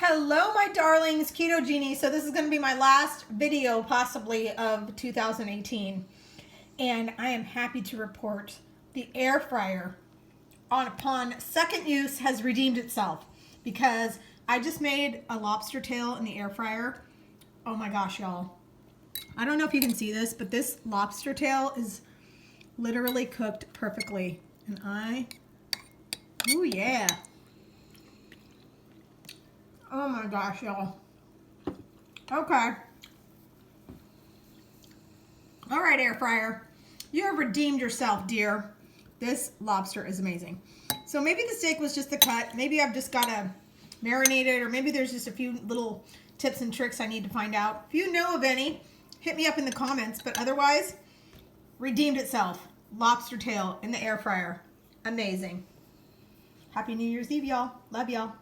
Hello, my darlings, Keto Genie. So this is going to be my last video possibly of 2018. And I am happy to report the air fryer upon second use has redeemed itself, because I just made a lobster tail in the air fryer. Oh my gosh, y'all. I don't know if you can see this, but this lobster tail is literally cooked perfectly. And oh yeah. Oh my gosh, y'all. Okay. All right, air fryer. You have redeemed yourself, dear. This lobster is amazing. So maybe the steak was just the cut. Maybe I've just got to marinate it, or maybe there's just a few little tips and tricks I need to find out. If you know of any, hit me up in the comments. But otherwise, redeemed itself. Lobster tail in the air fryer. Amazing. Happy New Year's Eve, y'all. Love y'all.